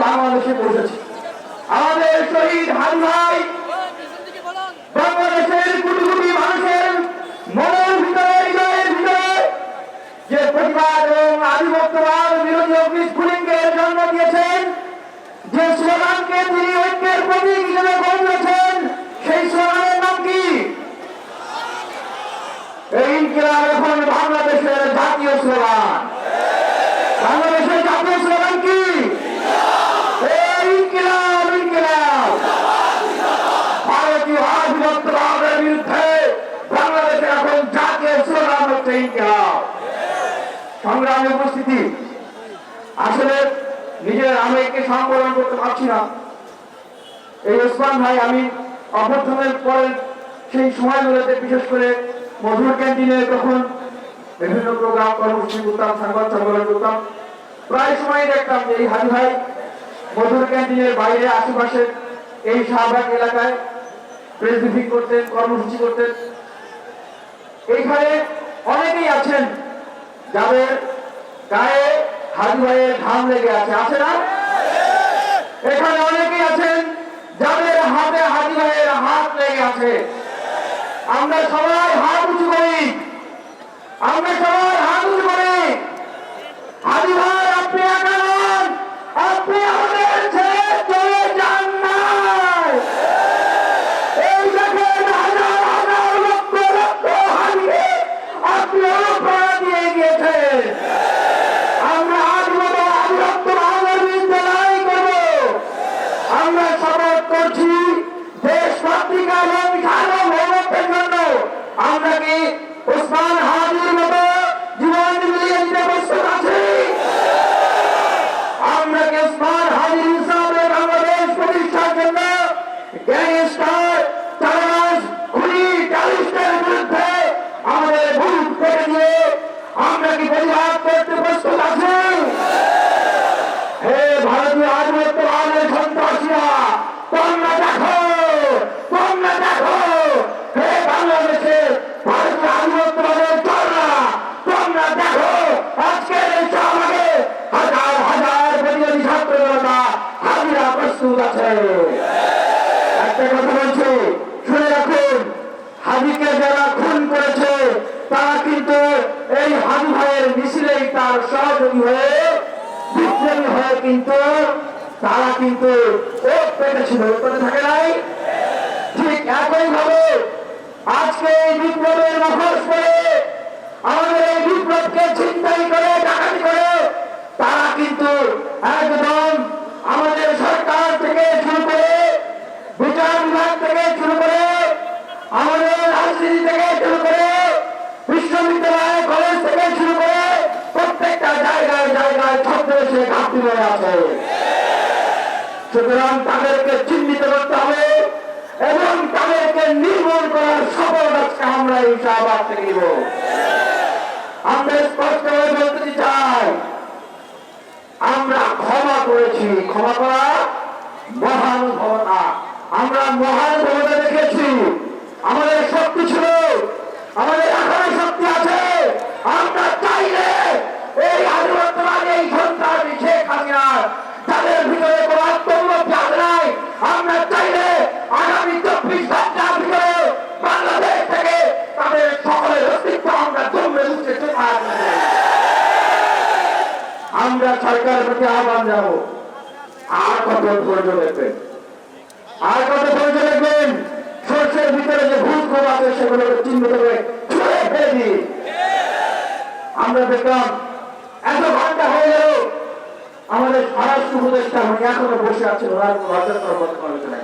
বাংলাদেশে পৌঁছেছে। আমাদের শহীদ হাজি ভাই বাংলাদেশের কোটি কোটি মানুষের মনের ভিতরে, হৃদয়ের ভিতরে যে প্রতিবাদ এবং আধিপত্যবাদ বিরোধী অগ্নিস্ফুলিঙ্গের জন্ম দিয়েছেন, যে স্লোগানকে তিনি ঐক্যের প্রতীক হিসেবে গড়ে তুলেছেন, সেই স্লোগানের নাম কি? এই ইনকিলাব এখন বাংলাদেশের জাতীয় স্লোগান। বাংলাদেশের জাতীয় স্লোগান কি? এই ইনকিলাব, ইনকিলাব। ভারতীয় আধিপত্যবাদের বিরুদ্ধে বাংলাদেশের এখন জাতীয় স্লোগান হচ্ছে ইনকিলাব। সংগ্রামে উপস্থিতি, আসলে নিজের আবেগকে সংবরণ করতে পারছি না। এই ওসমান ভাই, আমি অভ্যর্থনের পরে সেই সময়গুলোতে বিশেষ করে মধুর ক্যান্টিনে তখন বিভিন্ন প্রোগ্রাম কর্মসূচি করতাম, সংবাদ সম্মেলন করতাম, প্রায় সময় দেখতাম যে এই হাজি ভাই মধুর ক্যান্টিনের বাইরে আশেপাশে এই শাহবাগ এলাকায় প্রেস ব্রিফিং করতেন, কর্মসূচি করতেন। এইখানে অনেকেই আছেন যাদের গায়ে হাজি ভাইয়ের ঘাম লেগে আছে, আছে না? এখানে অনেকেই আছেন যাদের হাতে হাজি ভাইয়ের হাত লেগে আছে। আমরা সবাই হাত উঁচু করি, আমরা সবাই হাত উঁচু করি। হাজি ভাই, আপনি একা নন, আপনি আমাদের ছেড়ে চলে যান না। এই দেখেন হাজার হাজার লক্ষ লক্ষ হাজিকে আপনি অনুপ্রেরণা দিয়ে গিয়েছেন। আমরা আজীবন আধিপত্য বাংলার বিরুদ্ধে লড়াই করব। আমরা শপথ করছি দেশমাতৃকা এবং সার্বভৌমত্বের জন্য আমরা কি ওসমান হাজির মতো জীবন মিলিয়ে দিতে প্রস্তুত আছি? আমরা কি ওসমান হাজির হিসাবে বাংলাদেশ প্রতিষ্ঠার জন্য গ্যাংস্টার, চাঁদাবাজ, খুনি, টেররিস্টের বিরুদ্ধে আমাদের বুক পেতে দিয়ে আমরা কি প্রতিবাদ করতে প্রস্তুত আছি? হে ভারতীয় আধিপত্যবাদের সন্ত্রাসীরা, তোমরা দেখো, তোমরা দেখো। হে বাংলাদেশে ভারতীয় আধিপত্যবাদের চলরা, তোমরা দেখো আজকের এই শাহবাগে হাজার হাজার প্রতিবাদী ছাত্র জনতা হাজিরা প্রস্তুত আছে। একটা কথা বলছি, শুনে রাখুন, হাজিকে যারা খুন করেছে তারা কিন্তু এই হাজি ভাইয়ের মিছিলেই তার সহযোগী হয়ে, বিপ্লবী হয়ে কিন্তু তারা কিন্তু ওট পেতেছিল, পেতে থাকে নাই? ঠিক একই ভাবে আজকে এই বিপ্লবের মুখোশ পরে আমাদের এই বিপ্লবকে ছিনতাই করে, ডাকাতি করে তারা কিন্তু একদম আমাদের সরকার থেকে শুরু করে, বিচার বিভাগ থেকে শুরু করে, আমাদের রাজনীতি থেকে শুরু করে, বিশ্ববিদ্যালয়, কলেজ থেকে শুরু করে প্রত্যেকটা জায়গায় জায়গায় ছদ্মবেশে ঘাটতি হয়ে আছে। সুতরাং তাদেরকে চিহ্নিত করতে হবে এবং তাদেরকে নির্মূল করার শপথ আজকে আমরা এই শাহবাগ থেকে নিব। আমরা স্পষ্টভাবে বলতে চাই, আমরা ক্ষমা করেছি। ক্ষমা করা মহানুভবতা। আমরা মহানুভবতা দেখেছি। আমাদের শক্তি ছিল, আমাদের এখনো শক্তি আছে। আমরা চাইলে এই আধিপত্যবাদী, এই সন্ত্রাসী শেখ হাসিনা তাদের ভিতরে কোন আত্মমূলক আছে নাই, আমরা চাইলে আগামী 24 ঘন্টার ভিতরে বাংলাদেশ থেকে তাদের সকলের অস্তিত্ব আমরা জমে উঠতে চাই। আমরা সরকারের প্রতি আহ্বান জানাবো, আর কত ধৈর্য দেখবেন, আর কত ধৈর্য দেখবেন? সরষের ভিতরে যে ভূত ক্ষোভ আছে সেগুলোকে চিহ্নিত করে ছুঁড়ে ফেলে দিই। আমরা দেখলাম এত ঘন্টা হয়ে গেল, আমাদের স্বরাষ্ট্র উপদেষ্টা এখনো বসে আছেন, ওনার কোনো লজ্জা করার কথা নাই।